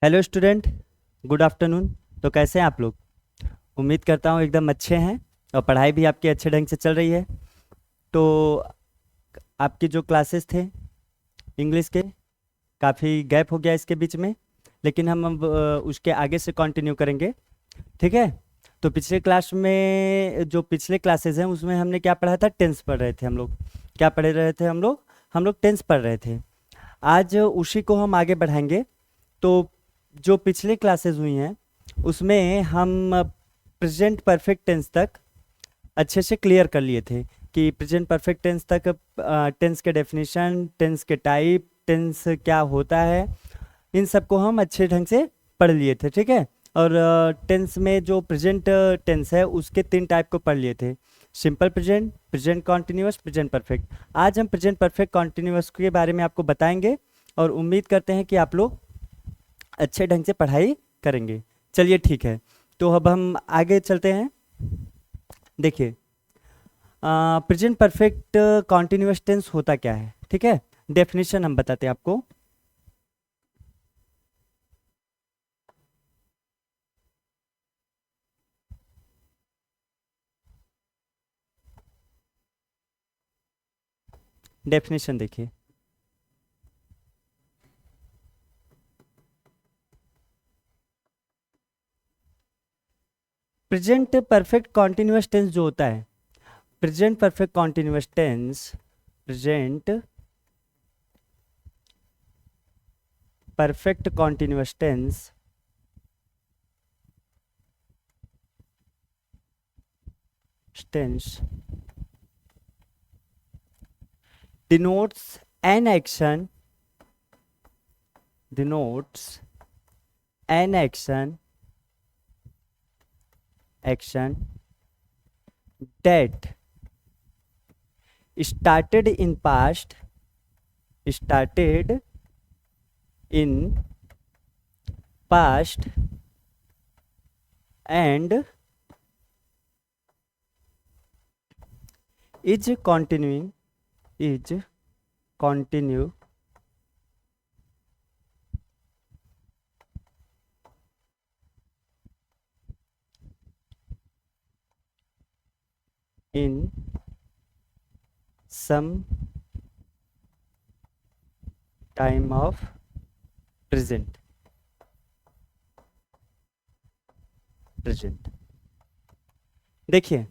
Hello student, good afternoon. तो कैसे हैं आप लोग? उम्मीद करता हूँ एकदम अच्छे हैं और पढ़ाई भी आपकी अच्छे ढंग से चल रही है। तो आपकी जो क्लासेस थे इंग्लिश के, काफ़ी गैप हो गया इसके बीच में, लेकिन हम अब उसके आगे से कंटिन्यू करेंगे। ठीक है। तो पिछले क्लास में जो पिछले क्लासेस हैं उसमें हमने क्या पढ़ा था? टेंस पढ़ रहे थे हम लोग। क्या पढ़ रहे थे हम लोग टेंस पढ़ रहे थे। आज उसी को हम आगे बढ़ाएंगे। तो जो पिछले क्लासेस हुई हैं उसमें हम प्रेजेंट परफेक्ट टेंस तक अच्छे से क्लियर कर लिए थे कि प्रेजेंट परफेक्ट टेंस तक टेंस के डेफिनेशन, टेंस के टाइप, टेंस क्या होता है, इन सबको हम अच्छे ढंग से पढ़ लिए थे। ठीक है। और टेंस में जो प्रेजेंट टेंस है उसके 3 टाइप को पढ़ लिए थे: simple present, present continuous, present perfect. आज हम प्रेजेंट परफेक्ट कॉन्टिन्यूअस के बारे में आपको बताएंगे और उम्मीद करते हैं कि आप लोग अच्छे ढंग से पढ़ाई करेंगे। चलिए ठीक है, तो अब हम आगे चलते हैं। देखिए, प्रेजेंट परफेक्ट कॉन्टिन्यूअस टेंस होता क्या है। ठीक है, डेफिनेशन हम बताते हैं आपको। डेफिनेशन देखिए, प्रेजेंट परफेक्ट कॉन्टिन्यूअस टेंस जो होता है, present perfect continuous tense, present perfect continuous tense denotes an action, denotes an action that started in past, started in past and is continuing, is continue in some time of present, present। देखिए,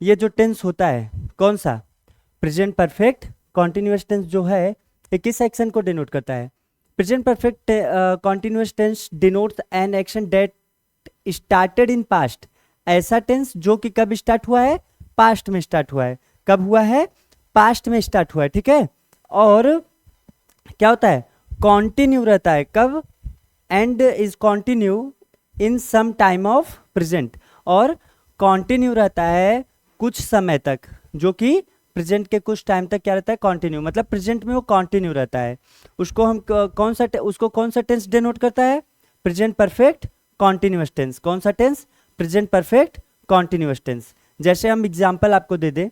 ये जो tense होता है कौन सा, present perfect continuous tense जो है, ये किस एक्शन को डिनोट करता है? Present perfect continuous tense denotes an action that started in past. ऐसा टेंस जो कि कब स्टार्ट हुआ है? पास्ट में स्टार्ट हुआ है। कब हुआ है? पास्ट में स्टार्ट हुआ है। ठीक है। और क्या होता है? कॉन्टिन्यू रहता है। कब? And is continue in some time of present. और कॉन्टिन्यू रहता है कुछ समय तक, जो कि प्रेजेंट के कुछ टाइम तक क्या रहता है? कॉन्टिन्यू, मतलब प्रेजेंट में वो कॉन्टिन्यू रहता है। उसको हम कौन सा टेंस डिनोट करता है? Present perfect continuous tense. कौन सा tense? Present perfect continuous tense. जैसे हम एग्जाम्पल आपको दे दें,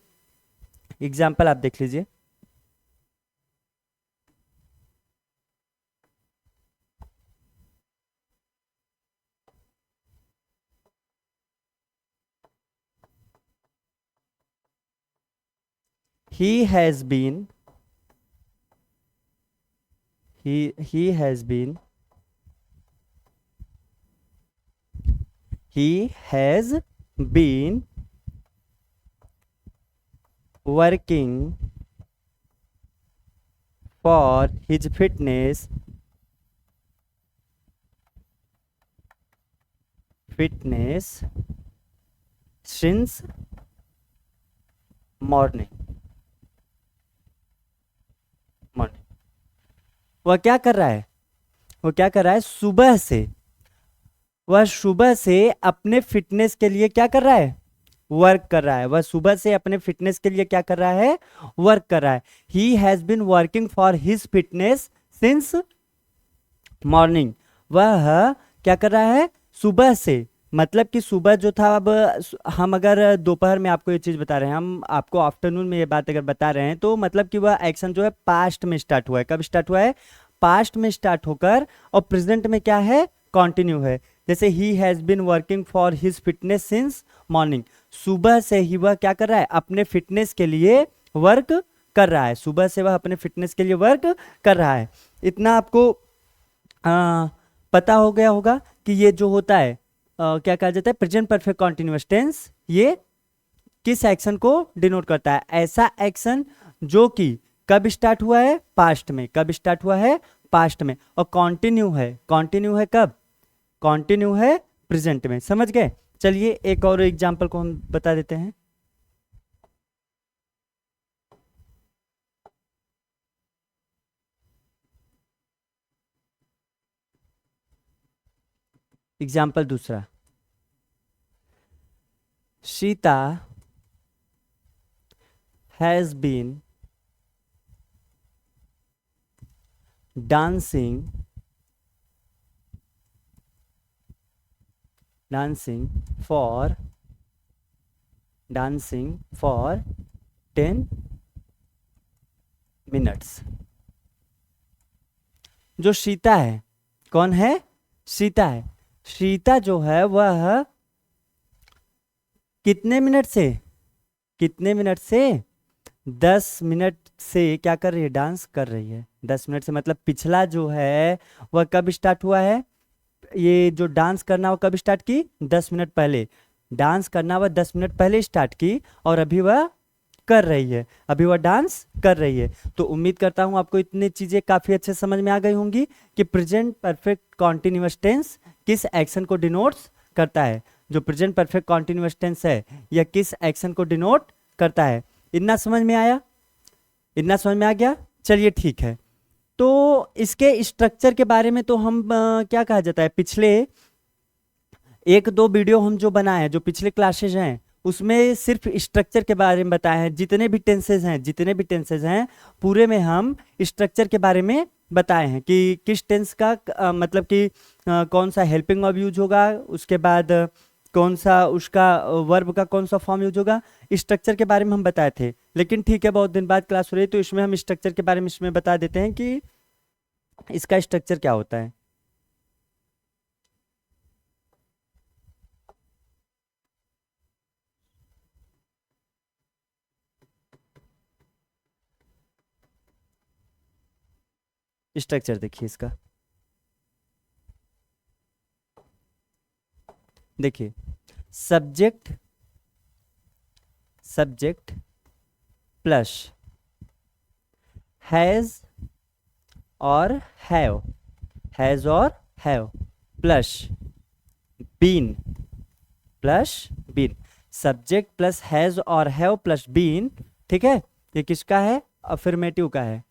एग्जाम्पल आप देख लीजिए। he has been he has been he has been working for his fitness since morning। वह क्या कर रहा है? वो क्या कर रहा है? सुबह से, वह सुबह से अपने फिटनेस के लिए क्या कर रहा है? वर्क कर रहा है। वह सुबह से अपने फिटनेस के लिए क्या कर रहा है? वर्क कर रहा है। He has been working for his fitness since morning. वह क्या कर रहा है? सुबह से, मतलब कि सुबह जो था, अब हम अगर दोपहर में आपको ये चीज़ बता रहे हैं, हम आपको आफ्टरनून में ये बात अगर बता रहे हैं, तो मतलब कि वह एक्शन जो है पास्ट में स्टार्ट हुआ है। कब स्टार्ट हुआ है? पास्ट में स्टार्ट होकर और प्रेजेंट में क्या है, कंटिन्यू है। जैसे he has been working for his fitness since morning, सुबह से ही वह क्या कर रहा है, अपने फिटनेस के लिए वर्क कर रहा है, सुबह से वह अपने फिटनेस के लिए वर्क कर रहा है। इतना आपको पता हो गया होगा कि ये जो होता है क्या कहा जाता है, प्रेजेंट परफेक्ट कॉन्टिन्यूअस टेंस, ये किस एक्शन को डिनोट करता है, ऐसा एक्शन जो कि कब स्टार्ट हुआ है, पास्ट में, कब स्टार्ट हुआ है, पास्ट में, और कंटिन्यू है, कंटिन्यू है कब, कंटिन्यू है प्रेजेंट में। समझ गए? चलिए एक और एग्जांपल को हम बता देते हैं। एग्जाम्पल दूसरा, Sita has been dancing for 10 minutes। जो सीता है, कौन है, सीता है, सीता जो है वह कितने मिनट से, कितने मिनट से, 10 मिनट से क्या कर रही है, डांस कर रही है। 10 मिनट से मतलब पिछला जो है वह कब स्टार्ट हुआ है, ये जो डांस करना वो कब स्टार्ट की, 10 मिनट पहले, डांस करना वह 10 मिनट पहले स्टार्ट की और अभी वह कर रही है, अभी वह डांस कर रही है। तो उम्मीद करता हूं आपको इतनी चीजें काफी अच्छे समझ में आ गई होंगी कि प्रेजेंट परफेक्ट कॉन्टिन्यूअस टेंस किस एक्शन को डिनोट्स करता है। जो प्रेजेंट परफेक्ट कॉन्टिन्यूअस टेंस है यह किस एक्शन को डिनोट करता है। इतना समझ में आया, इतना समझ में आ गया? चलिए ठीक है। तो इसके स्ट्रक्चर के बारे में तो हम क्या कहा जाता है, पिछले 1-2 वीडियो हम जो बनाए हैं, जो पिछले क्लासेज हैं उसमें सिर्फ स्ट्रक्चर के बारे में बताए हैं। जितने भी टेंसेज हैं, जितने भी टेंसेज हैं पूरे में हम स्ट्रक्चर के बारे में बताए हैं कि किस टेंस का मतलब कि कौन सा हेल्पिंग वर्ब यूज होगा, उसके बाद कौन सा उसका वर्ब का कौन सा फॉर्म यूज होगा, स्ट्रक्चर के बारे में हम बताए थे। लेकिन ठीक है, बहुत दिन बाद क्लास हो रही है तो इसमें हम स्ट्रक्चर के बारे में इसमें बता देते हैं कि इसका स्ट्रक्चर क्या होता है। स्ट्रक्चर देखिए इसका, देखिए सब्जेक्ट, सब्जेक्ट प्लस हैज और हैव, हैज और have plus been, plus been, subject plus has और हैव प्लस बीन। ठीक है, ये किसका है, अफर्मेटिव का है,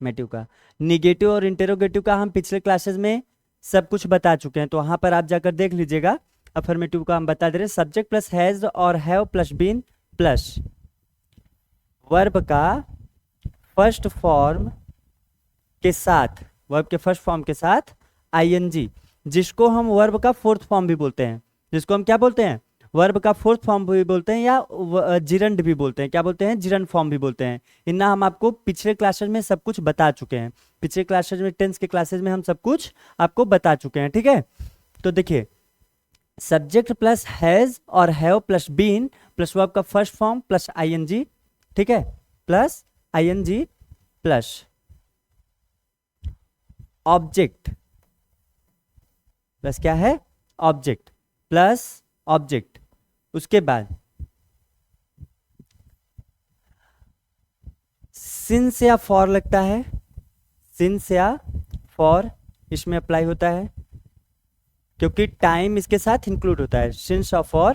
मेटिव का। निगेटिव और इंटेरोगेटिव का हम पिछले क्लासेस में सब कुछ बता चुके हैं, तो वहां पर आप जाकर देख लीजिएगा। अफर्मेटिव का हम बता दे रहे हैं, सब्जेक्ट प्लस हैज और have plus been plus verb का फर्स्ट फॉर्म के साथ, वर्ब के फर्स्ट फॉर्म के साथ आईएनजी, जिसको हम वर्ब का फोर्थ फॉर्म भी बोलते हैं, जिसको हम क्या बोलते हैं, वर्ब का फोर्थ फॉर्म भी बोलते हैं या जिरंड भी बोलते हैं। क्या बोलते हैं, जिरंड फॉर्म भी बोलते हैं। इतना हम आपको पिछले क्लासेस में सब कुछ बता चुके हैं, पिछले क्लासेस में टेंस के क्लासेस में हम सब कुछ आपको बता चुके हैं। ठीक है, तो देखिए सब्जेक्ट प्लस हैज और have plus been plus verb का फर्स्ट फॉर्म प्लस आईएनजी, ठीक है, plus ING plus object, plus क्या है, ऑब्जेक्ट प्लस ऑब्जेक्ट, उसके बाद सिंस या फॉर लगता है, सिंस या फॉर इसमें अप्लाई होता है क्योंकि टाइम इसके साथ इंक्लूड होता है, सिंस और फॉर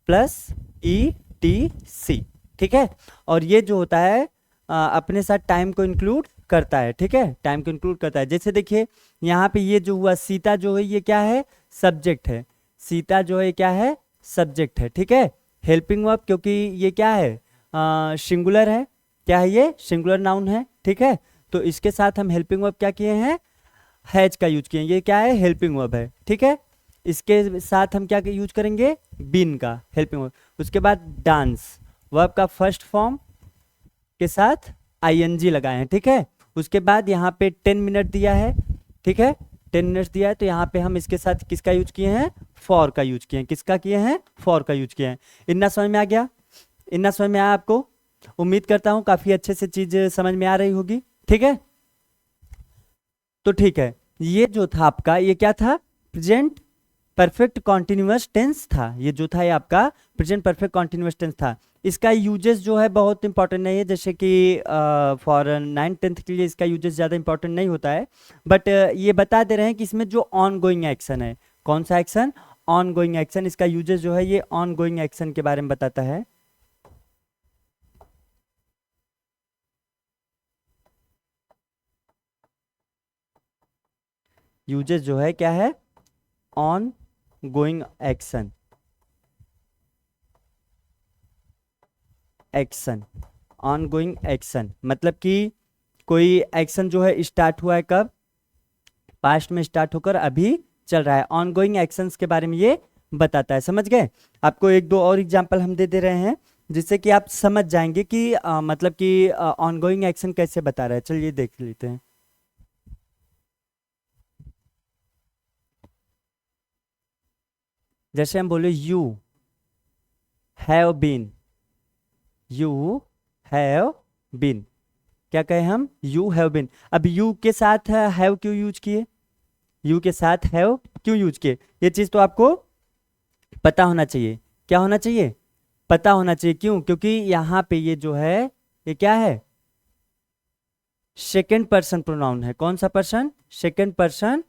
प्लस ETC। ठीक है, और ये जो होता है अपने साथ टाइम को इंक्लूड करता है। ठीक है, टाइम को इंक्लूड करता है। जैसे देखिए यहाँ पे ये जो हुआ सीता जो है ये क्या है, सब्जेक्ट है, सीता जो है क्या है, सब्जेक्ट है। ठीक है, हेल्पिंग वर्ब क्योंकि ये क्या है, सिंगुलर है, क्या है ये, सिंगुलर नाउन है। ठीक है, तो इसके साथ हम हेल्पिंग वर्ब क्या किए हैं, हैज का यूज किए, ये क्या है, हेल्पिंग वर्ब है। ठीक है, इसके साथ हम क्या यूज करेंगे, बीन का हेल्पिंग वर्ब। उसके बाद डांस, वर्ब का फर्स्ट फॉर्म के साथ आईएनजी लगाए हैं, ठीक है। उसके बाद यहाँ पे 10 मिनट दिया है, ठीक है, 10 मिनट्स दिया है, तो यहाँ पे हम इसके साथ किसका यूज किए हैं, फॉर का यूज किए हैं। किसका किए हैं, फॉर का यूज किए हैं। इतना समझ में आ गया, इतना समझ में आया आपको? उम्मीद करता हूँ काफी अच्छे से चीज समझ में आ रही होगी, ठीक है। तो ठीक है, ये जो था आपका, ये क्या था, प्रेजेंट परफेक्ट कॉन्टिन्यूअस टेंस था। ये जो था ये आपका प्रेजेंट परफेक्ट कॉन्टिन्यूअस टेंस था। इसका यूजेस जो है बहुत इंपॉर्टेंट नहीं है, जैसे कि फॉर 9th 10th के लिए इसका यूजेस ज़्यादा इंपॉर्टेंट नहीं होता है, बट ये बता दे रहे हैं कि इसमें जो ऑन गोइंग एक्शन है, कौन सा एक्शन, ऑन गोइंग एक्शन, इसका यूजेस जो है ये ऑन गोइंग एक्शन के बारे में बताता है। यूजेस जो है क्या है, on going action, action, on going action मतलब कि कोई एक्शन जो है स्टार्ट हुआ है कब, पास्ट में स्टार्ट होकर अभी चल रहा है। ऑन गोइंग एक्शंस के बारे में ये बताता है, समझ गए। आपको एक दो और एग्जांपल हम दे दे रहे हैं जिससे कि आप समझ जाएंगे कि मतलब कि ऑन गोइंग एक्शन कैसे बता रहा है। चलिए देख लेते हैं। जैसे हम बोले you have been, you have been, क्या कहे हम, यू हैव बीन। अब यू के साथ हैव क्यों यूज किए, यू के साथ हैव क्यों यूज किए, ये चीज तो आपको पता होना चाहिए। क्या होना चाहिए, पता होना चाहिए। क्यों, क्योंकि यहाँ पे ये जो है ये क्या है, सेकेंड पर्सन प्रोनाउन है। कौन सा पर्सन, सेकेंड पर्सन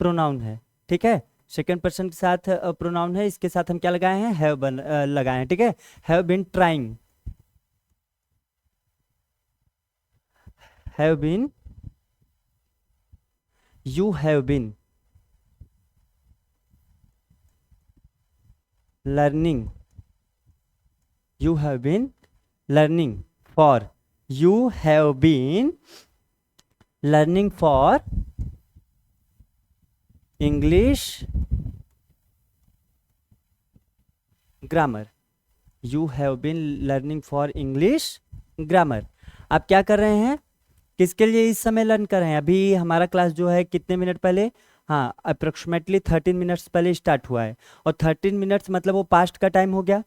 प्रोनाउन है, ठीक है। सेकेंड पर्सन के साथ प्रोनाउन है, इसके साथ हम क्या लगाए हैं, हैव लगाए हैं, ठीक है। Have been trying, have been, you have been learning, you have been learning for, you have been learning for English grammar, you have been learning for English grammar। आप क्या कर रहे हैं, किसके लिए इस समय लर्न कर रहे हैं। अभी हमारा क्लास जो है कितने मिनट पहले, हाँ अप्रोक्सीमेटली 13 मिनट्स पहले स्टार्ट हुआ है, और 13 मिनट्स मतलब वो पास्ट का टाइम हो गया,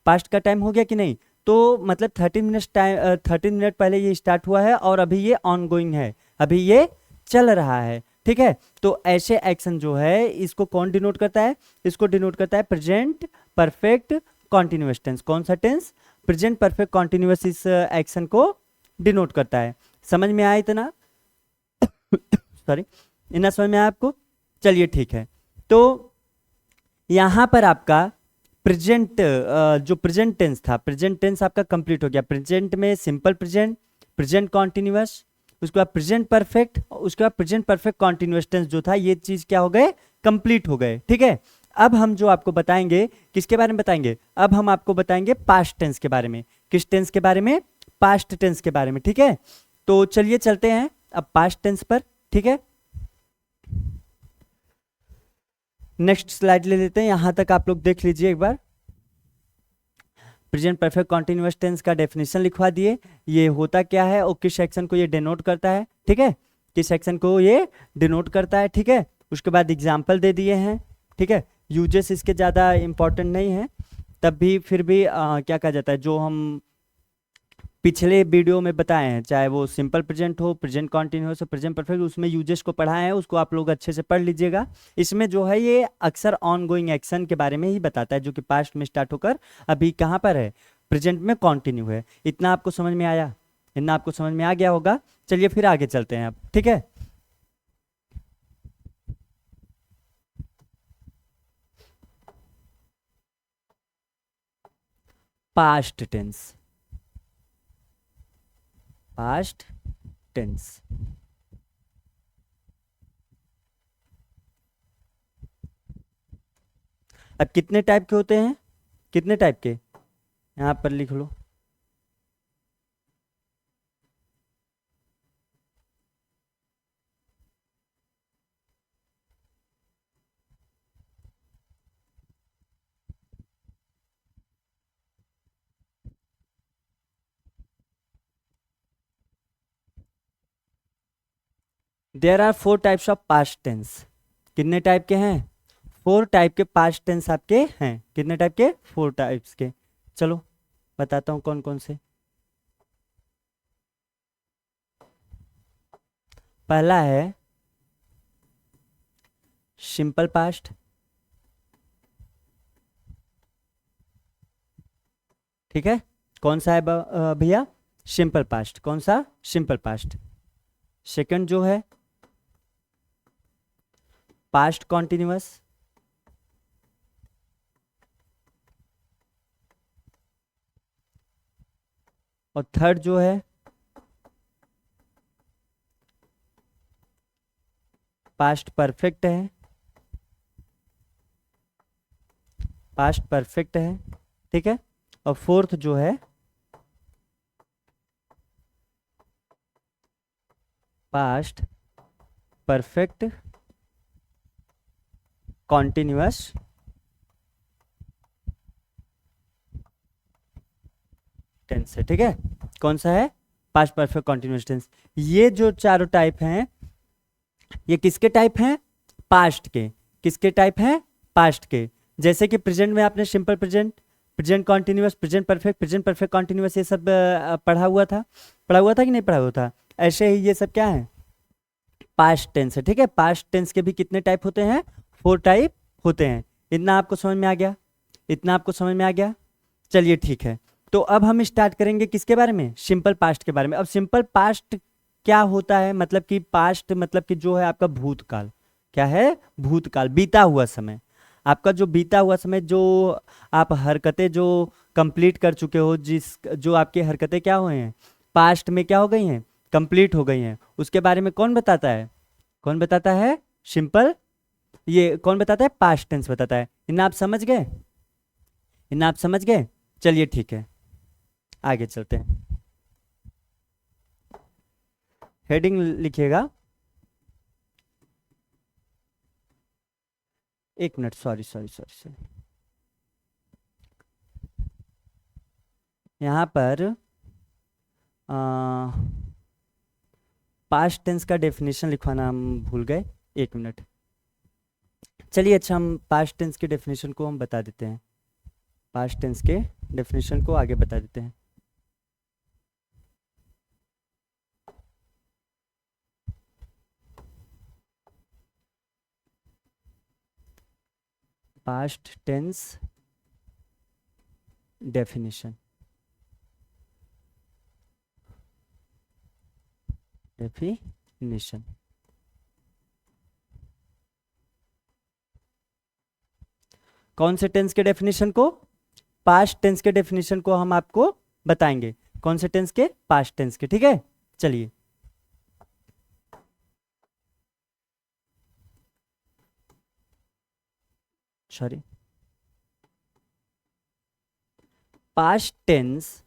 पास्ट का टाइम हो गया कि नहीं। तो मतलब 13 मिनट्स टाइम, 13 मिनट पहले ये स्टार्ट हुआ है और अभी ये ऑन गोइंग है, अभी ये चल रहा है, ठीक है। तो ऐसे एक्शन जो है इसको कौन डिनोट करता है, इसको डिनोट करता है प्रेजेंट परफेक्ट कॉन्टिन्यूअस टेंस। कौन सा टेंस, प्रेजेंट परफेक्ट कॉन्टिन्यूअस इस एक्शन को डिनोट करता है। समझ में आया इतना, सॉरी, इतना समझ में आया आपको। चलिए ठीक है, तो यहां पर आपका प्रेजेंट जो प्रेजेंट टेंस था, प्रेजेंट टेंस आपका कंप्लीट हो गया। प्रेजेंट में सिंपल प्रेजेंट, प्रेजेंट कॉन्टिन्यूअस, उसके बाद प्रेजेंट परफेक्ट, उसके बाद प्रेजेंट परफेक्ट कॉन्टिन्यूअस टेंस जो था, ये चीज क्या हो गए, कंप्लीट हो गए, ठीक है। अब हम जो आपको बताएंगे किसके बारे में बताएंगे, अब हम आपको बताएंगे पास्ट टेंस के बारे में। किस टेंस के बारे में, पास्ट टेंस के बारे में, ठीक है। तो चलिए चलते हैं अब पास्ट टेंस पर, ठीक है। नेक्स्ट स्लाइड ले लेते हैं, यहां तक आप लोग देख लीजिए एक बार। प्रेजेंट परफेक्ट कॉन्टिन्यूअस टेंस का डेफिनेशन लिखवा दिए, ये होता क्या है और किस सेक्शन को ये डिनोट करता है, ठीक है, किस सेक्शन को ये डिनोट करता है, ठीक है। उसके बाद एग्जाम्पल दे दिए हैं, ठीक है। यूजेस इसके ज़्यादा इंपॉर्टेंट नहीं है, तब भी फिर भी क्या कहा जाता है, जो हम पिछले वीडियो में बताए हैं, चाहे वो सिंपल प्रेजेंट हो, प्रेजेंट कॉन्टिन्यूअस हो, प्रेजेंट परफेक्ट, उसमें यूजेस को पढ़ाए हैं, उसको आप लोग अच्छे से पढ़ लीजिएगा। इसमें जो है ये अक्सर ऑन गोइंग एक्शन के बारे में ही बताता है, जो कि पास्ट में स्टार्ट होकर अभी कहाँ पर है, प्रेजेंट में कॉन्टिन्यू है। इतना आपको समझ में आया, इतना आपको समझ में आ गया होगा। चलिए फिर आगे चलते हैं अब, ठीक है। पास्ट टेंस, पास्ट टेंस, अब कितने टाइप के होते हैं, कितने टाइप के, यहाँ पर लिख लो। There are 4 types of past tense. कितने टाइप के हैं? 4 टाइप के पास्ट टेंस आपके हैं। कितने टाइप के? 4 टाइप्स के। चलो बताता हूँ कौन कौन से। पहला है सिंपल पास्ट। ठीक है, कौन सा है भैया? Simple past. कौन सा? Simple past. सेकंड जो है पास्ट कॉन्टिन्यूअस। और थर्ड जो है पास्ट परफेक्ट है। पास्ट परफेक्ट है, ठीक है। और फोर्थ जो है पास्ट परफेक्ट कॉन्टिन्यूअस टेंस है। ठीक है, कौन सा है? Past perfect continuous tense. ये जो चारों टाइप हैं, ये किसके टाइप हैं? पास्ट के। किसके टाइप हैं? पास्ट के। जैसे कि प्रेजेंट में आपने simple present, present continuous, present perfect continuous, ये सब पढ़ा हुआ था। पढ़ा हुआ था कि नहीं पढ़ा हुआ था? ऐसे ही ये सब क्या है? पास्ट टेंस है। ठीक है, पास्ट टेंस के भी कितने टाइप होते हैं? 4 टाइप होते हैं। इतना आपको समझ में आ गया? इतना आपको समझ में आ गया? चलिए ठीक है, तो अब हम स्टार्ट करेंगे किसके बारे में? सिंपल पास्ट के बारे में। अब सिंपल पास्ट क्या होता है? मतलब कि पास्ट मतलब कि जो है आपका भूतकाल। क्या है? भूतकाल, बीता हुआ समय। आपका जो बीता हुआ समय, जो आप हरकतें जो कंप्लीट कर चुके हो, जो आपकी हरकतें क्या हुए हैं? पास्ट में क्या हो गई हैं? कंप्लीट हो गई हैं। उसके बारे में कौन बताता है? कौन बताता है? सिंपल, ये कौन बताता है? पास्ट टेंस बताता है। इन आप समझ गए? इन आप समझ गए? चलिए ठीक है, आगे चलते हैं। हेडिंग लिखिएगा। एक minute, sorry sorry sorry sorry. यहाँ पर पास्ट टेंस का डेफिनेशन लिखवाना हम भूल गए। एक मिनट। चलिए अच्छा, हम पास्ट टेंस के डेफिनेशन को हम बता देते हैं। पास्ट टेंस के डेफिनेशन को आगे बता देते हैं। Past tense definition. डेफिनेशन कौन से टेंस के डेफिनेशन को? पास्ट टेंस के डेफिनेशन को हम आपको बताएंगे। कौन से टेंस के? पास्ट टेंस के। ठीक है, चलिए। Sorry, past tense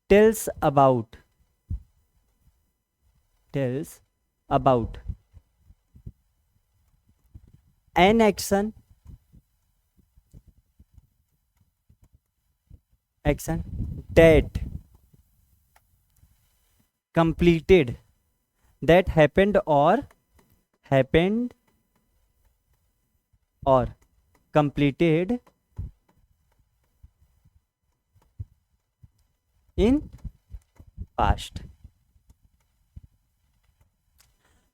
tells about an action that completed, that happened or completed in past।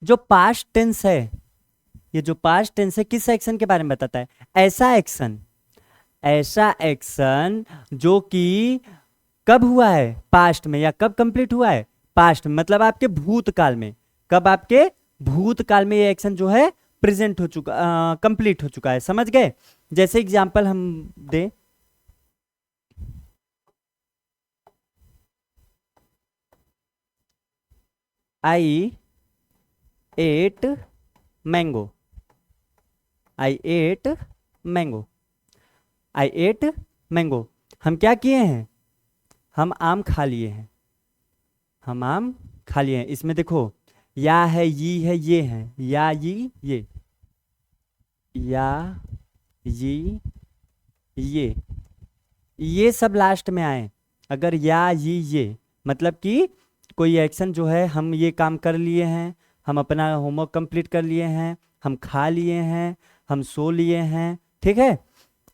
जो पास्ट टेंस है, ये जो पास्ट टेंस है, किस एक्शन के बारे में बताता है? ऐसा एक्शन जो कि कब हुआ है? पास्ट में। या कब कंप्लीट हुआ है? पास्ट में, मतलब आपके भूतकाल में। कब? आपके भूतकाल में ये एक्शन जो है प्रेजेंट हो चुका, कंप्लीट हो चुका है। समझ गए? जैसे एग्जांपल हम दें, आई एट मैंगो। आई एट मैंगो। आई एट मैंगो। हम क्या किए हैं? हम आम खा लिए हैं। हम आम खा लिए हैं। इसमें देखो, या है, यी है, ये है। या, यी, ये। या, यी, ये। ये सब लास्ट में आए। अगर या ये मतलब कि कोई एक्शन जो है, हम ये काम कर लिए हैं, हम अपना होमवर्क कंप्लीट कर लिए हैं, हम खा लिए हैं, हम सो लिए हैं, ठीक है।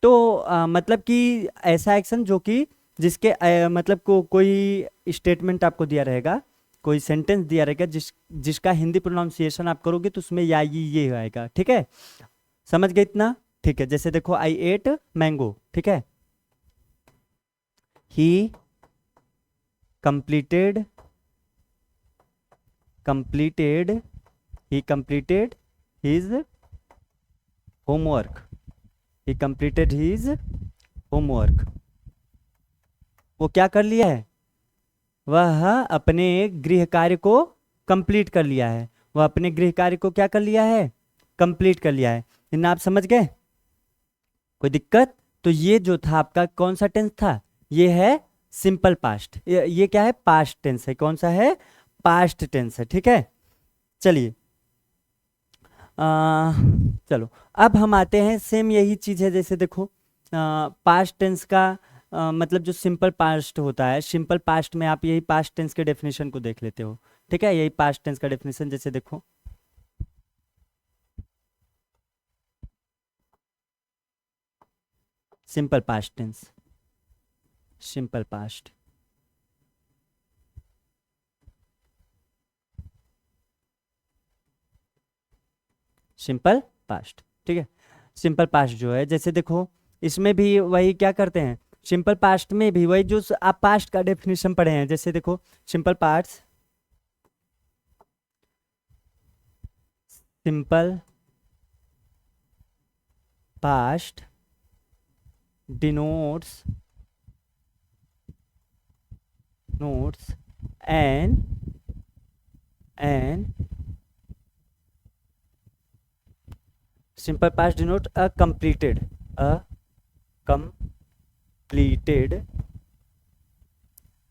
तो मतलब कि ऐसा एक्शन जो कि जिसके मतलब कोई स्टेटमेंट आपको दिया रहेगा, कोई सेंटेंस दिया रहेगा जिसका हिंदी प्रोनाउंसिएशन आप करोगे तो उसमें या ये आएगा, ठीक है। समझ गए इतना? ठीक है। जैसे देखो, आई एट मैंगो, ठीक है। ही completed he completed his homework he completed his homework। वो क्या कर लिया है? वह अपने गृह कार्य को कंप्लीट कर लिया है। वह अपने गृह कार्य को क्या कर लिया है? कंप्लीट कर लिया है। इन आप समझ गए? कोई दिक्कत? तो ये जो था आपका कौन सा टेंस था? ये है सिंपल पास्ट। ये क्या है? पास्ट टेंस है। कौन सा है? पास्ट टेंस है, ठीक है। चलिए चलो अब हम आते हैं, सेम यही चीज़ है। जैसे देखो, पास्ट टेंस का मतलब जो सिंपल पास्ट होता है, सिंपल पास्ट में आप यही पास्ट टेंस के डेफिनेशन को देख लेते हो, ठीक है। यही पास्ट टेंस का डेफिनेशन, जैसे देखो, simple past tense, simple past, simple past, ठीक है। सिंपल पास्ट जो है, जैसे देखो, इसमें भी वही क्या करते हैं, सिंपल पास्ट में भी वही जो आप पास्ट का डेफिनेशन पढ़े हैं। जैसे देखो, simple past, simple past denotes an simple past denote a completed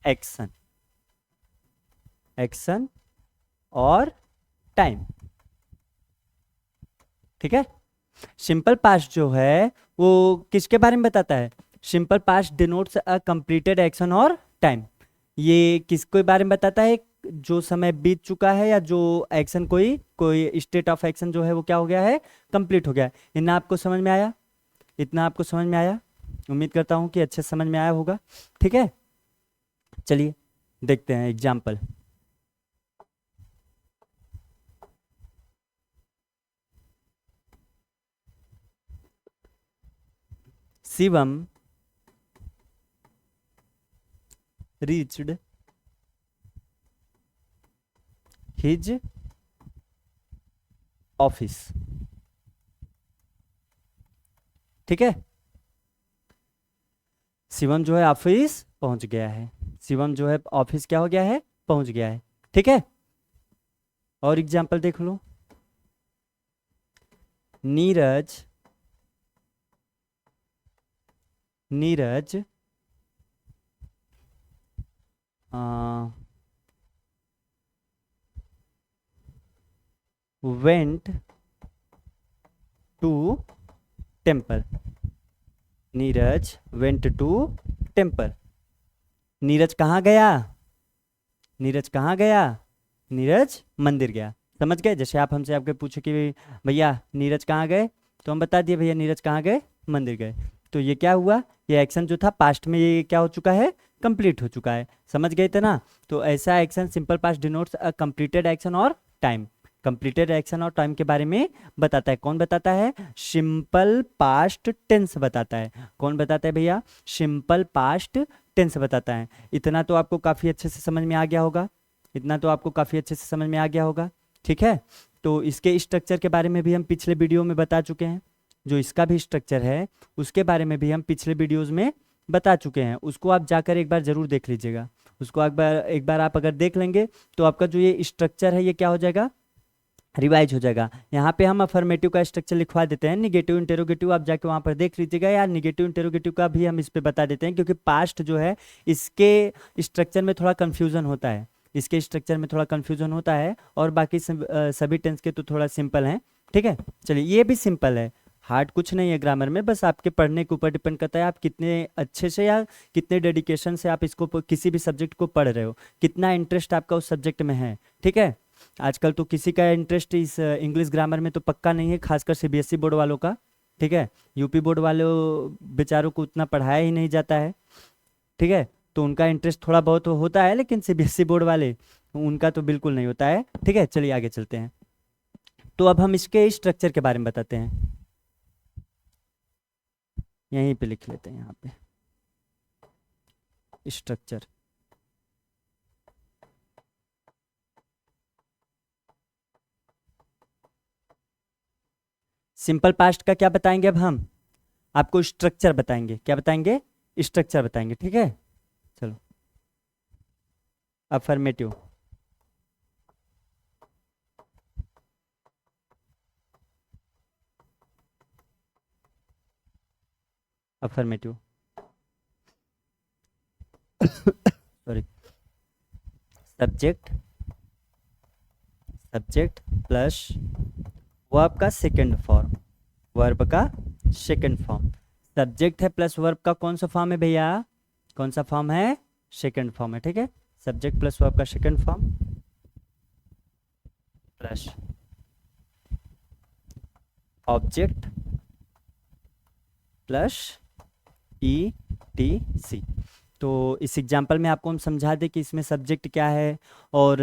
action और टाइम, ठीक है। सिंपल पास्ट जो है वो किसके बारे में बताता है? Simple past denotes a completed action और टाइम। ये किसके बारे में बताता है? जो समय बीत चुका है, या जो एक्शन कोई स्टेट ऑफ एक्शन जो है वो क्या हो गया है? कंप्लीट हो गया है। इतना आपको समझ में आया? इतना आपको समझ में आया? उम्मीद करता हूँ कि अच्छे समझ में आया होगा, ठीक है। चलिए देखते हैं example. Shivam reached his office, ठीक है। शिवम जो है ऑफिस पहुंच गया है। शिवम जो है ऑफिस क्या हो गया है? पहुंच गया है, ठीक है। और एग्जाम्पल देख लो। Neeraj went to temple। Neeraj went to temple। Neeraj कहाँ गया? नीरज कहाँ गया? नीरज मंदिर गया। समझ गए? जैसे आप हमसे आपके पूछे कि भैया नीरज कहाँ गए, तो हम बता दिए भैया नीरज कहाँ गए? मंदिर गए। तो ये क्या हुआ? ये एक्शन जो था पास्ट में, ये क्या हो चुका है? कंप्लीट हो चुका है। समझ गए थे ना? तो ऐसा action simple past denotes a completed action और टाइम। कंप्लीटेड एक्शन और टाइम के बारे में बताता है। कौन बताता है? सिंपल पास्ट टेंस बताता है। कौन बताता है भैया? सिंपल पास्ट टेंस बताता है। इतना तो आपको काफ़ी अच्छे से समझ में आ गया होगा। इतना तो आपको काफ़ी अच्छे से समझ में आ गया होगा, ठीक है। तो इसके स्ट्रक्चर के बारे में भी हम पिछले वीडियो में बता चुके हैं। जो इसका भी स्ट्रक्चर है उसके बारे में भी हम पिछले वीडियोज़ में बता चुके हैं। उसको आप जाकर एक बार ज़रूर देख लीजिएगा। उसको एक बार आप अगर देख लेंगे तो आपका जो ये स्ट्रक्चर है ये क्या हो जाएगा? रिवाइज हो जाएगा। यहाँ पे हम अफर्मेटिव का स्ट्रक्चर लिखवा देते हैं, निगेटिव इंटेरोगेटिव आप जाके वहाँ पर देख लीजिएगा। यार निगेटिव इंटेरोगेटिव का भी हम इस पे बता देते हैं, क्योंकि पास्ट जो है इसके स्ट्रक्चर में थोड़ा कन्फ्यूज़न होता है। इसके स्ट्रक्चर में थोड़ा कन्फ्यूज़न होता है, और बाकी सभी टेंस के तो थोड़ा सिंपल हैं, ठीक है। चलिए ये भी सिंपल है। हार्ड कुछ नहीं है ग्रामर में, बस आपके पढ़ने के ऊपर डिपेंड करता है आप कितने अच्छे से या कितने डेडिकेशन से आप इसको किसी भी सब्जेक्ट को पढ़ रहे हो, कितना इंटरेस्ट आपका उस सब्जेक्ट में है। ठीक है, आजकल तो किसी का इंटरेस्ट इस इंग्लिश ग्रामर में तो पक्का नहीं है, खासकर सीबीएसई बोर्ड वालों का। ठीक है, यूपी बोर्ड वालों बेचारों को उतना पढ़ाया ही नहीं जाता है। ठीक है, तो उनका इंटरेस्ट थोड़ा बहुत होता है, लेकिन सीबीएसई बोर्ड वाले उनका तो बिल्कुल नहीं होता है। ठीक है, चलिए आगे चलते हैं। तो अब हम इसके स्ट्रक्चर के बारे में बताते हैं, यहीं पे लिख लेते हैं, यहाँ पे स्ट्रक्चर। सिंपल पास्ट का क्या बताएंगे अब हम आपको स्ट्रक्चर बताएंगे। क्या बताएंगे? स्ट्रक्चर बताएंगे। ठीक है, चलो। Affirmative, affirmative sorry, subject, subject plus verb का सेकंड फॉर्म, वर्ब का सेकंड फॉर्म। सब्जेक्ट है प्लस वर्ब का कौन सा फॉर्म है भैया? कौन सा फॉर्म है? सेकंड फॉर्म है। ठीक है, सब्जेक्ट प्लस वर्ब का second form plus object plus E T C. तो इस एग्जाम्पल में आपको हम समझा दें कि इसमें सब्जेक्ट क्या है और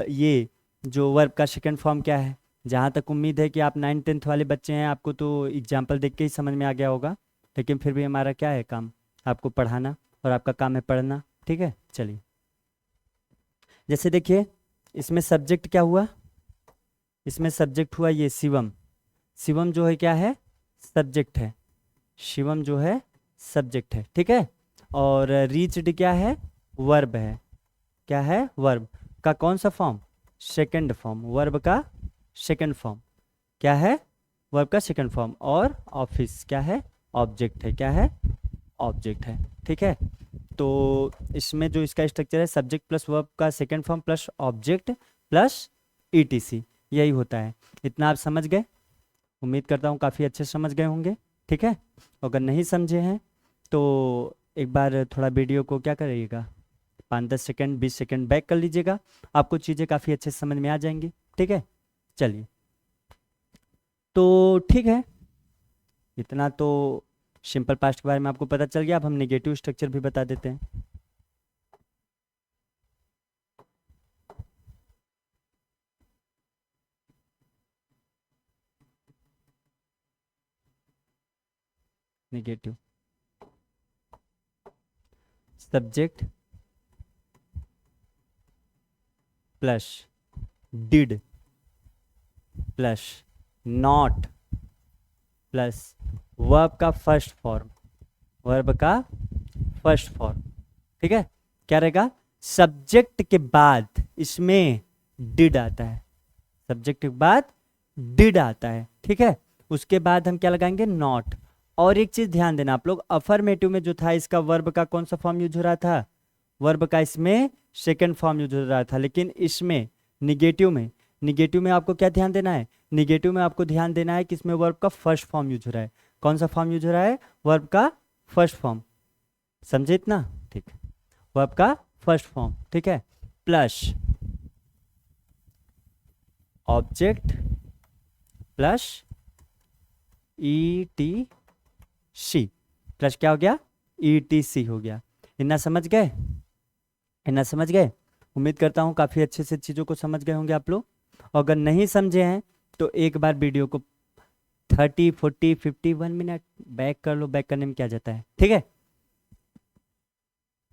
ये जो वर्ब का सेकंड फॉर्म क्या है। जहाँ तक उम्मीद है कि आप 9th-10th वाले बच्चे हैं, आपको तो एग्जाम्पल देख के ही समझ में आ गया होगा, लेकिन फिर भी हमारा क्या है काम? आपको पढ़ाना, और आपका काम है पढ़ना। ठीक है, चलिए। जैसे देखिए, इसमें सब्जेक्ट क्या हुआ? इसमें सब्जेक्ट हुआ ये शिवम। शिवम जो है क्या है? सब्जेक्ट है। शिवम जो है सब्जेक्ट है। ठीक है, और रीच्ड क्या है? वर्ब है। क्या है? वर्ब का कौन सा फॉर्म? Second form. वर्ब का सेकंड फॉर्म क्या है? वर्ब का सेकंड फॉर्म। और ऑफिस क्या है? ऑब्जेक्ट है। क्या है? ऑब्जेक्ट है। ठीक है, तो इसमें जो इसका स्ट्रक्चर है सब्जेक्ट प्लस वर्ब का second form plus object plus etc, यही होता है। इतना आप समझ गए? उम्मीद करता हूँ काफ़ी अच्छे समझ गए होंगे। ठीक है, अगर नहीं समझे हैं तो एक बार थोड़ा वीडियो को क्या करिएगा, 5-10 सेकंड 20 सेकंड बैक कर लीजिएगा, आपको चीज़ें काफ़ी अच्छे से समझ में आ जाएंगी। ठीक है, चलिए। तो ठीक है, इतना तो सिंपल पास्ट के बारे में आपको पता चल गया। अब हम नेगेटिव स्ट्रक्चर भी बता देते हैं। Negative subject plus did plus not plus verb का फर्स्ट फॉर्म, वर्ब का फर्स्ट फॉर्म। ठीक है, क्या रहेगा? सब्जेक्ट के बाद इसमें डिड आता है, सब्जेक्ट के बाद डिड आता है। ठीक है, उसके बाद हम क्या लगाएंगे? नॉट। और एक चीज ध्यान देना आप लोग, अफर्मेटिव में जो था इसका वर्ब का कौन सा फॉर्म यूज हो रहा था? वर्ब का इसमें सेकंड फॉर्म यूज हो रहा था, लेकिन इसमें निगेटिव में, निगेटिव में आपको क्या ध्यान देना है? निगेटिव में आपको ध्यान देना है कि इसमें वर्ब का फर्स्ट फॉर्म यूज हो रहा है। कौन सा फॉर्म यूज हो रहा है? वर्ब का फर्स्ट फॉर्म। समझे इतना? ठीक है, वर्ब का फर्स्ट फॉर्म। ठीक है, plus object plus E T C, plus क्या हो गया? ई टी सी हो गया। इतना समझ गए? इतना समझ गए? उम्मीद करता हूँ काफ़ी अच्छे से चीज़ों को समझ गए होंगे आप लोग। अगर नहीं समझे हैं तो एक बार वीडियो को 30, 40, 51 मिनट बैक कर लो। बैक करने में क्या जाता है? ठीक है,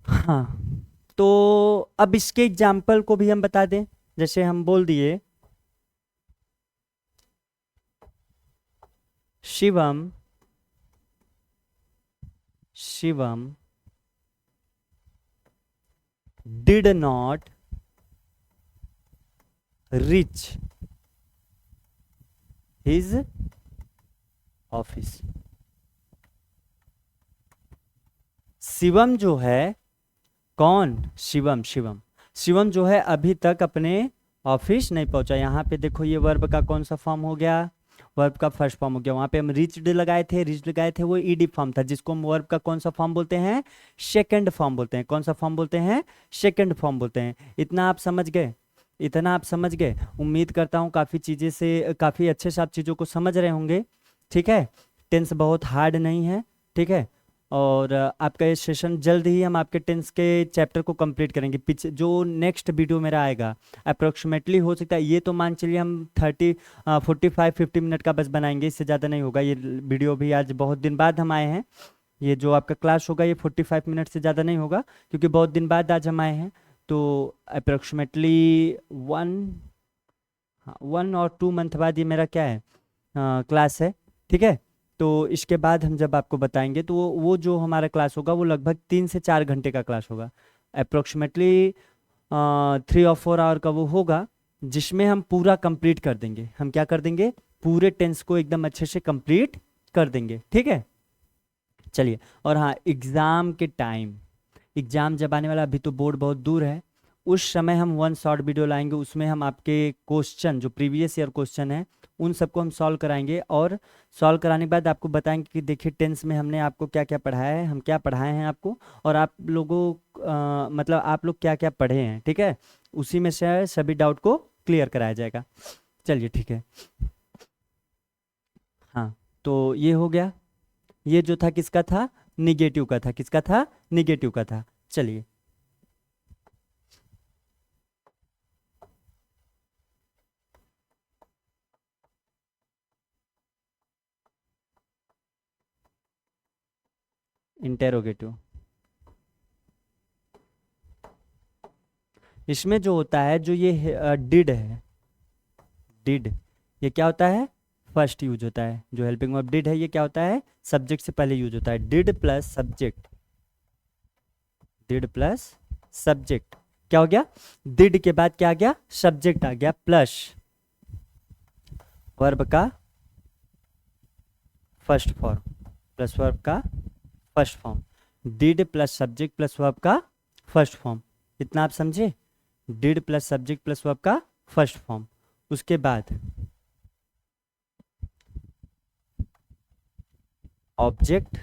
हाँ। तो अब इसके एग्जाम्पल को भी हम बता दें। जैसे हम बोल दिए Shivam, Shivam did not reach his office। Shivam जो है, कौन? शिवम, शिवम, शिवम जो है अभी तक अपने ऑफिस नहीं पहुंचा। यहाँ पे देखो ये वर्ब का कौन सा फॉर्म हो गया? वर्ब का फर्स्ट फॉर्म हो गया। वहाँ पे हम रीच्ड लगाए थे, रीच्ड लगाए थे, वो ईडी फॉर्म था, जिसको हम वर्ब का कौन सा फॉर्म बोलते हैं? सेकंड फॉर्म बोलते हैं। कौन सा फॉर्म बोलते हैं? सेकंड फॉर्म बोलते हैं। इतना आप समझ गए? इतना आप समझ गए? उम्मीद करता हूँ काफ़ी चीज़ें से, काफ़ी अच्छे से आप चीज़ों को समझ रहे होंगे। ठीक है, टेंस बहुत हार्ड नहीं है। ठीक है, और आपका ये सेशन जल्द ही हम आपके टेंस के चैप्टर को कंप्लीट करेंगे। पीछे जो नेक्स्ट वीडियो मेरा आएगा अप्रोक्सीमेटली, हो सकता है ये तो मान चलिए हम 45-50 मिनट का बस बनाएंगे, इससे ज़्यादा नहीं होगा। ये वीडियो भी आज बहुत दिन बाद हम आए हैं। ये जो आपका क्लास होगा ये 45 मिनट से ज़्यादा नहीं होगा, क्योंकि बहुत दिन बाद आज हम आए हैं। तो अप्रोक्सीमेटली 1 और 2 मंथ बाद ये मेरा क्या है, क्लास है। ठीक है, तो इसके बाद हम जब आपको बताएंगे तो वो जो हमारा क्लास होगा वो लगभग 3 से 4 घंटे का क्लास होगा। अप्रोक्सीमेटली 3 और 4 आवर का वो होगा, जिसमें हम पूरा कंप्लीट कर देंगे। हम क्या कर देंगे? पूरे टेंस को एकदम अच्छे से कंप्लीट कर देंगे। ठीक है, चलिए। और हाँ, एग्ज़ाम के टाइम, एग्ज़ाम जब आने वाला, अभी तो बोर्ड बहुत दूर है, उस समय हम वन शॉर्ट वीडियो लाएंगे। उसमें हम आपके क्वेश्चन, जो प्रीवियस ईयर क्वेश्चन है, उन सबको हम सॉल्व कराएंगे। और सॉल्व कराने के बाद आपको बताएंगे कि देखिए टेंस में हमने आपको क्या क्या पढ़ाया है, हम क्या पढ़ाए हैं आपको, और आप लोगों मतलब आप लोग क्या क्या पढ़े हैं। ठीक है, उसी में से सभी डाउट को क्लियर कराया जाएगा। चलिए ठीक है। हाँ, तो ये हो गया। ये जो था किसका था? निगेटिव का था। किसका था? निगेटिव का था। चलिए, इंटेरोगेटिव। इसमें जो होता है, जो ये डिड है, डिड, ये क्या होता है? फर्स्ट यूज होता है। जो हेल्पिंग वर्ब डिड है, ये क्या होता है? सब्जेक्ट से पहले यूज होता है। Did plus subject, did plus subject क्या हो गया? डिड के बाद क्या आ गया? सब्जेक्ट आ गया, प्लस वर्ब का फर्स्ट फॉर्म, प्लस वर्ब का first form. Did plus subject plus verb का फर्स्ट फॉर्म। इतना आप समझे? Did plus subject plus verb का फर्स्ट फॉर्म। उसके बाद object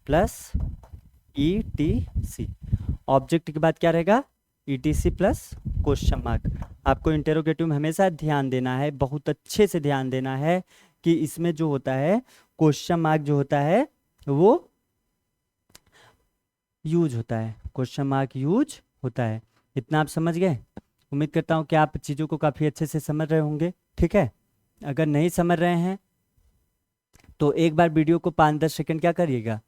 plus E T C. Object के बाद क्या रहेगा? E T C plus question mark. आपको इंटेरोगेटिव में हमेशा ध्यान देना है, बहुत अच्छे से ध्यान देना है, कि इसमें जो होता है क्वेश्चन मार्क जो होता है वो यूज होता है, क्वेश्चन मार्क यूज होता है। इतना आप समझ गए? उम्मीद करता हूँ कि आप चीज़ों को काफ़ी अच्छे से समझ रहे होंगे। ठीक है, अगर नहीं समझ रहे हैं तो एक बार वीडियो को 5-10 सेकंड क्या करिएगा,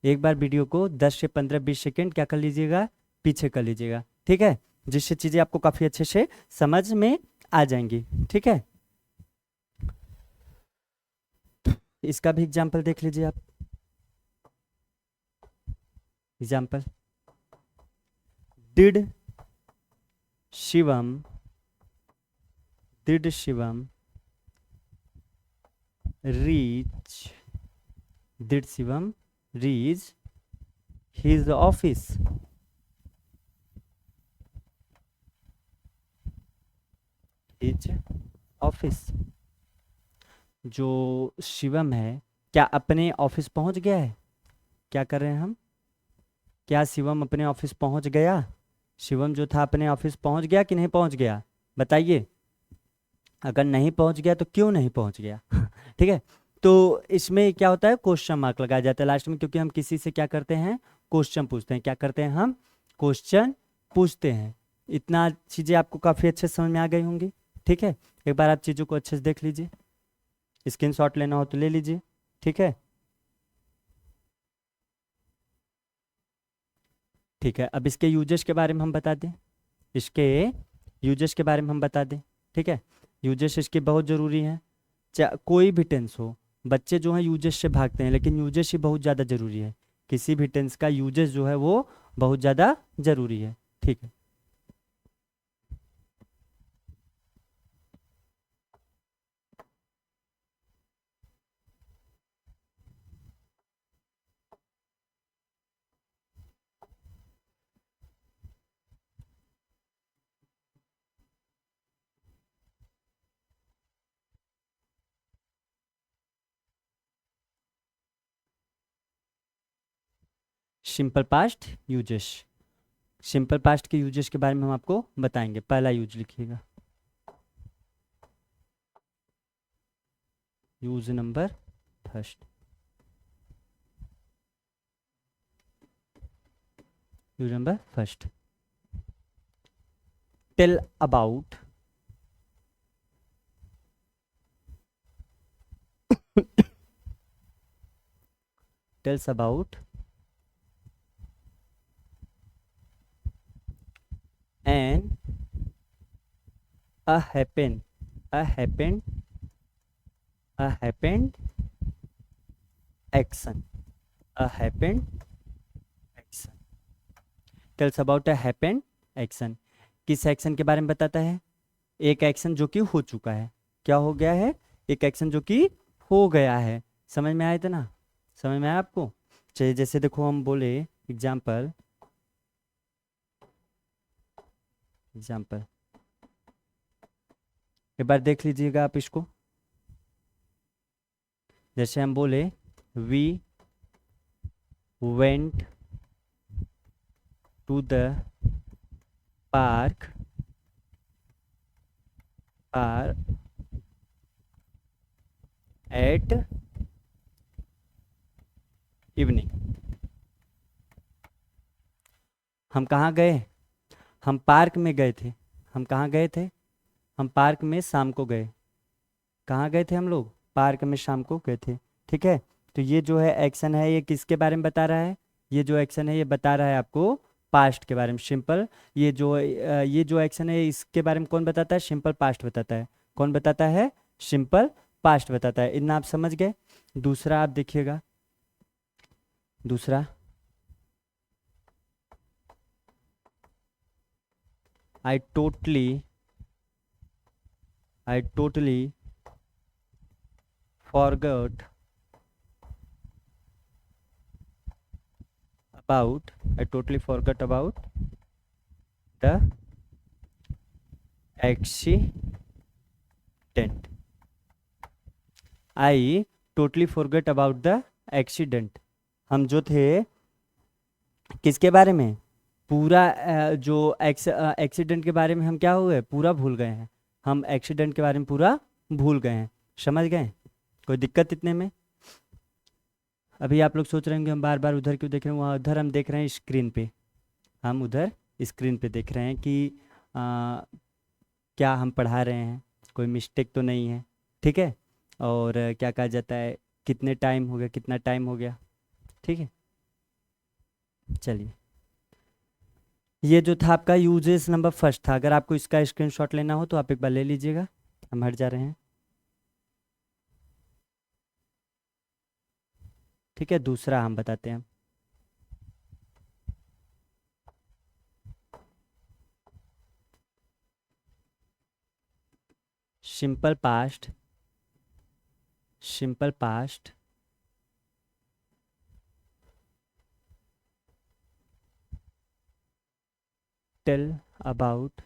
एक बार वीडियो को 10 से 15-20 सेकंड क्या कर लीजिएगा, पीछे कर लीजिएगा। ठीक है, जिससे चीज़ें आपको काफ़ी अच्छे से समझ में आ जाएंगी। ठीक है, इसका भी एग्जाम्पल देख लीजिए आप। Example, did Shivam, did Shivam reach, did Shivam reach his office. His office. जो शिवम है, क्या अपने ऑफिस पहुंच गया है? क्या कर रहे हैं हम? क्या शिवम अपने ऑफिस पहुंच गया? शिवम जो था अपने ऑफिस पहुंच गया कि नहीं पहुंच गया? बताइए। अगर नहीं पहुंच गया तो क्यों नहीं पहुंच गया? ठीक है, तो इसमें क्या होता है? क्वेश्चन मार्क लगाया जाता है लास्ट में, क्योंकि हम किसी से क्या करते हैं? क्वेश्चन पूछते हैं। क्या करते हैं हम? क्वेश्चन पूछते हैं। इतना चीज़ें आपको काफ़ी अच्छे से समझ में आ गई होंगी। ठीक है, एक बार आप चीज़ों को अच्छे से देख लीजिए, स्क्रीनशॉट लेना हो तो ले लीजिए। ठीक है, ठीक है। अब इसके यूजेस के बारे में हम बता दें, इसके यूजेस के बारे में हम बता दें। ठीक है, यूजेस इसके बहुत ज़रूरी हैं। कोई भी टेंस हो, बच्चे जो हैं यूजेस से भागते हैं, लेकिन यूजेस ही बहुत ज़्यादा ज़रूरी है। किसी भी टेंस का यूजेस जो है वो बहुत ज़्यादा ज़रूरी है। ठीक है, simple past uses. Simple past के यूजेस के बारे में हम आपको बताएंगे। पहला यूज लिखिएगा, use number first. Use number first, tell about tells about an a happened action, a happened action। tells about a happened action, किस एक्शन के बारे में बताता है? एक एक्शन जो कि हो चुका है। क्या हो गया है? एक एक्शन जो कि हो गया है। समझ में आया था ना? समझ में आया आपको? चलिए, जैसे देखो हम बोले एग्जाम्पल एक बार देख लीजिएगा आप इसको। जैसे हम बोले we went to the park at evening. हम कहाँ गए? हम पार्क में गए थे। हम कहाँ गए थे? हम पार्क में शाम को गए। कहाँ गए थे हम लोग? पार्क में शाम को गए थे। ठीक है, तो ये जो है एक्शन है, ये किसके बारे में बता रहा है? ये जो एक्शन है ये बता रहा है आपको पास्ट के बारे में, सिंपल। ये जो एक्शन है इसके बारे में कौन बताता है? सिंपल पास्ट बताता है। कौन बताता है? सिंपल पास्ट बताता है। इतना आप समझ गए। दूसरा आप देखिएगा, दूसरा I totally forgot about the accident। I totally forgot about the accident। हम जो थे किसके बारे में? पूरा जो एक्सीडेंट के बारे में हम क्या हुए? पूरा भूल गए हैं। हम एक्सीडेंट के बारे में पूरा भूल गए हैं। समझ गए? कोई दिक्कत इतने में? अभी आप लोग सोच रहे हैं कि हम बार बार उधर क्यों देख रहे हैं, वहाँ उधर हम देख रहे हैं स्क्रीन पे। हम उधर स्क्रीन पे देख रहे हैं कि क्या हम पढ़ा रहे हैं, कोई मिस्टेक तो नहीं है। ठीक है, और क्या कहा जाता है, कितना टाइम हो गया। ठीक है, चलिए, ये जो था आपका यूजेस नंबर फर्स्ट था। अगर आपको इसका स्क्रीनशॉट लेना हो तो आप एक बार ले लीजिएगा। हम हट जा रहे हैं। ठीक है, दूसरा हम बताते हैं। Simple past tells about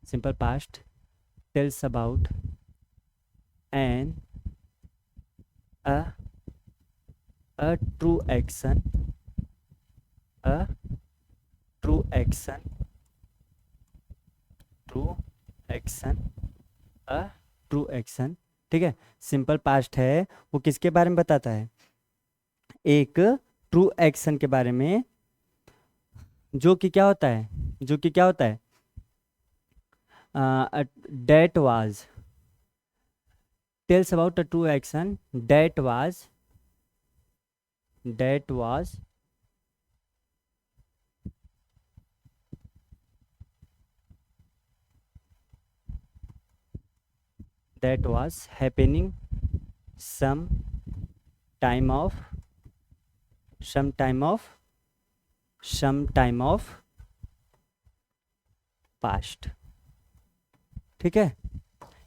simple past tells about an a true action a true action ठीक है, सिंपल पास्ट है, वो किसके बारे में बताता है? एक ट्रू एक्शन के बारे में, जो कि क्या होता है? That was tells about a true action that was happening some time of past। ठीक है,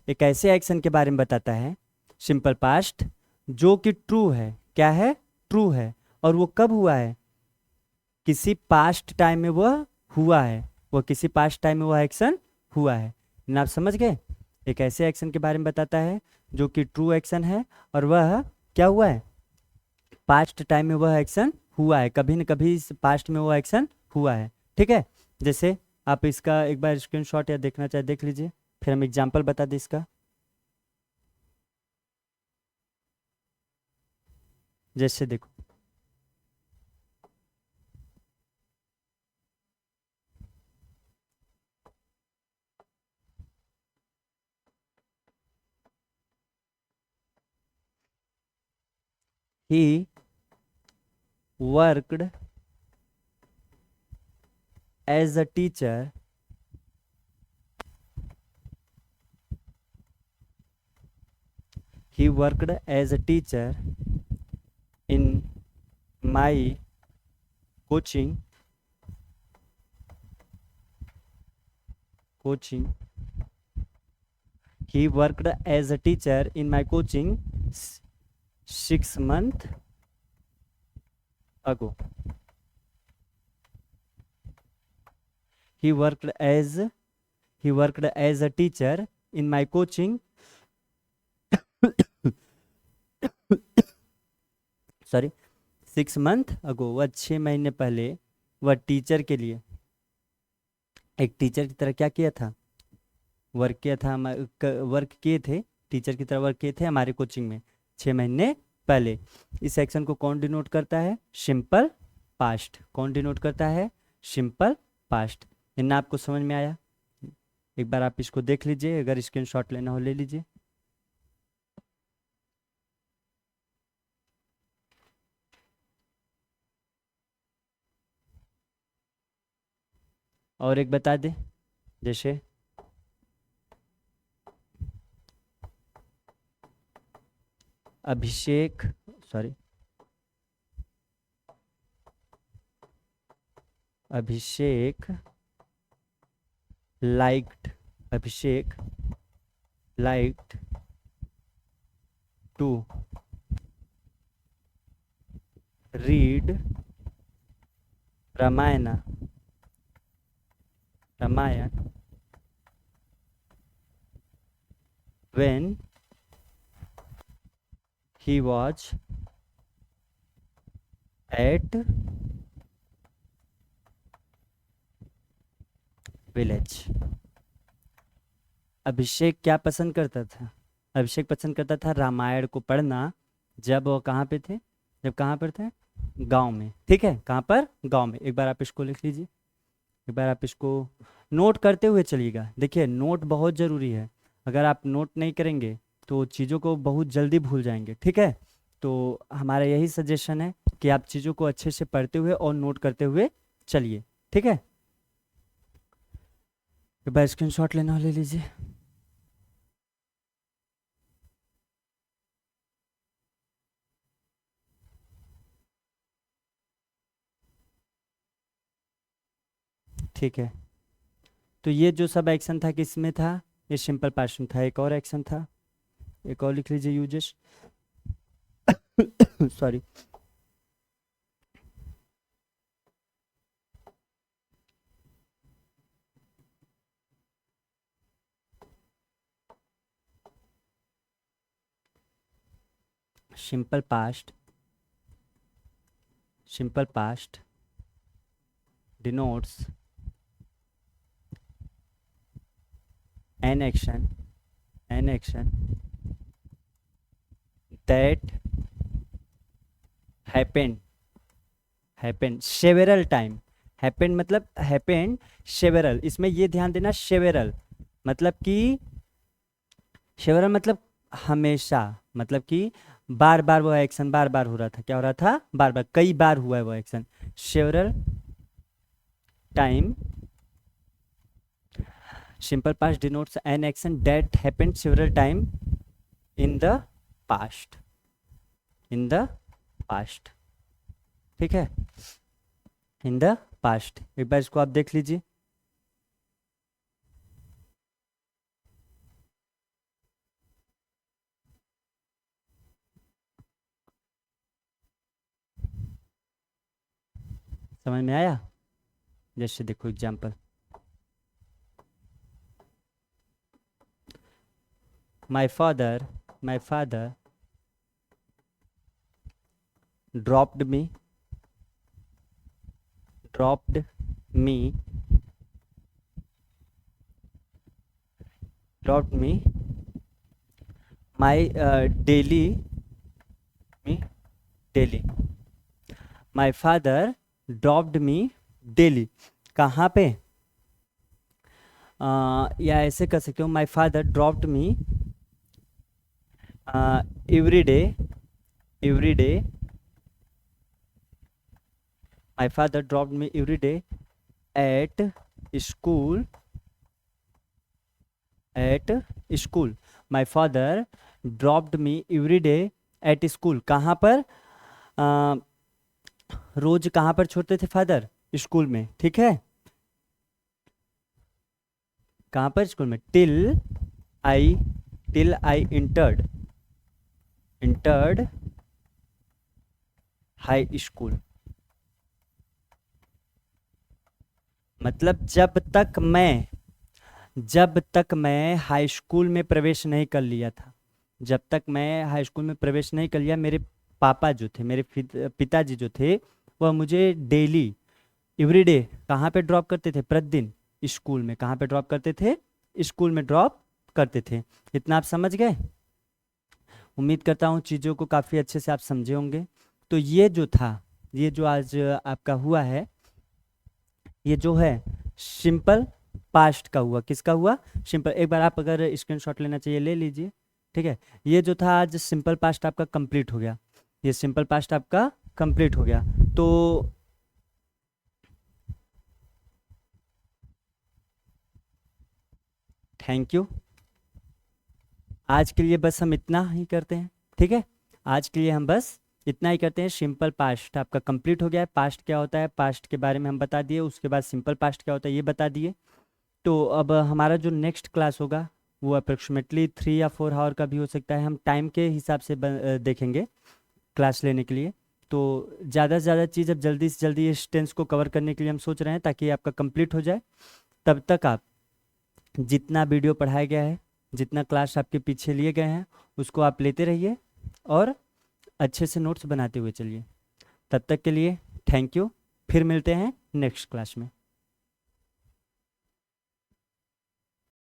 एक ऐसे एक्शन के बारे में बताता है सिंपल पास्ट जो कि ट्रू है। क्या है? ट्रू है। और वो कब हुआ है? किसी पास्ट टाइम में वह हुआ है। किसी पास्ट टाइम में वह एक्शन हुआ है ना? आप समझ गए? एक ऐसे एक्शन के बारे में बताता है जो कि ट्रू एक्शन है और वह क्या हुआ है? पास्ट टाइम में वह एक्शन हुआ है, कभी न कभी इस पास्ट में वो एक्शन हुआ है। ठीक है, जैसे आप इसका एक बार स्क्रीनशॉट या देखना चाहे देख लीजिए, फिर हम एग्जांपल बता दें इसका। जैसे देखो, he worked as a teacher he worked as a teacher in my coaching. He worked as a teacher in my coaching 6 months ago. He worked as a teacher in my coaching sorry 6 month ago, वह 6 महीने पहले वह teacher के लिए, एक teacher की तरह क्या किया था, वर्क किया था, वर्क किए थे, टीचर की तरह वर्क किए थे हमारे कोचिंग में 6 महीने पहले। इस एक्शन को कौन डिनोट करता है, सिंपल पास्ट। कौन डिनोट करता है, सिंपल पास्ट। इतना आपको समझ में आया? एक बार आप इसको देख लीजिए, अगर स्क्रीनशॉट लेना हो ले लीजिए। और एक बता दे, जैसे Abhishek sorry Abhishek liked Abhishek liked to read Ramayana when he was at village। Abhishek क्या पसंद करता था, अभिषेक पसंद करता था रामायण को पढ़ना जब वो कहाँ पे थे, जब कहाँ पर थे, गांव में। ठीक है, कहाँ पर, गांव में। एक बार आप इसको लिख लीजिए, एक बार आप इसको नोट करते हुए चलिएगा। देखिए, नोट बहुत ज़रूरी है, अगर आप नोट नहीं करेंगे तो चीज़ों को बहुत जल्दी भूल जाएंगे। ठीक है, तो हमारा यही सजेशन है कि आप चीज़ों को अच्छे से पढ़ते हुए और नोट करते हुए चलिए। ठीक है, एक बार स्क्रीनशॉट लेना हो ले लीजिए। ठीक है, तो ये जो सब एक्शन था किसमें था, ये सिंपल पास्ट में था। एक और एक्शन था, एक और लिख लीजिए, uses sorry simple past denotes an action that happened several time। happened मतलब happened several, इसमें ये ध्यान देना, several मतलब कि several मतलब हमेशा, मतलब कि बार बार वो एक्शन बार बार हो रहा था। क्या हो रहा था, बार बार, कई बार हुआ है वो action. several time, simple past denotes an action that happened several time in the past। ठीक है, इन द पास्ट। एक बार इसको आप देख लीजिए। समझ में आया? जैसे देखो example, my father dropped me, dropped me, dropped me my daily, me daily, my father dropped me daily. कहाँ पे? या ऐसे कर सकते हो, my father dropped me every day, every day, my father dropped me every day at school, at school, my father dropped me every day at school. कहाँ पर? रोज कहाँ पर छोड़ते थे फादर? स्कूल में, ठीक है। कहाँ पर? स्कूल में। Till I entered, entered high school. मतलब जब तक मैं हाई स्कूल में प्रवेश नहीं कर लिया था, जब तक मैं हाई स्कूल में प्रवेश नहीं कर लिया, मेरे पापा जो थे, मेरे पिताजी जो थे, वह मुझे डेली, एवरीडे कहाँ पे ड्रॉप करते थे? प्रतिदिन स्कूल में। कहाँ पे ड्रॉप करते थे? स्कूल में ड्रॉप करते थे। इतना आप समझ गए? उम्मीद करता हूँ चीज़ों को काफ़ी अच्छे से आप समझे होंगे। तो ये जो था, ये जो आज आपका हुआ है, ये जो है सिंपल पास्ट का हुआ। किसका हुआ? सिंपल। एक बार आप अगर स्क्रीनशॉट लेना चाहिए ले लीजिए, ठीक है। ये जो था आज सिंपल पास्ट आपका कंप्लीट हो गया, ये सिंपल पास्ट आपका कंप्लीट हो गया। तो थैंक यू। आज के लिए बस हम इतना ही करते हैं, ठीक है। आज के लिए हम बस इतना ही करते हैं। सिंपल पास्ट आपका कंप्लीट हो गया है। पास्ट क्या होता है, पास्ट के बारे में हम बता दिए, उसके बाद सिंपल पास्ट क्या होता है ये बता दिए। तो अब हमारा जो नेक्स्ट क्लास होगा वो अप्रोक्सीमेटली 3 या 4 आवर का भी हो सकता है। हम टाइम के हिसाब से देखेंगे क्लास लेने के लिए। तो ज़्यादा से ज़्यादा चीज़ अब जल्दी से जल्दी इस टेंस को कवर करने के लिए हम सोच रहे हैं, ताकि आपका कंप्लीट हो जाए। तब तक आप जितना वीडियो पढ़ाया गया है, जितना क्लास आपके पीछे लिए गए हैं, उसको आप लेते रहिए और अच्छे से नोट्स बनाते हुए चलिए। तब तक के लिए थैंक यू। फिर मिलते हैं नेक्स्ट क्लास में।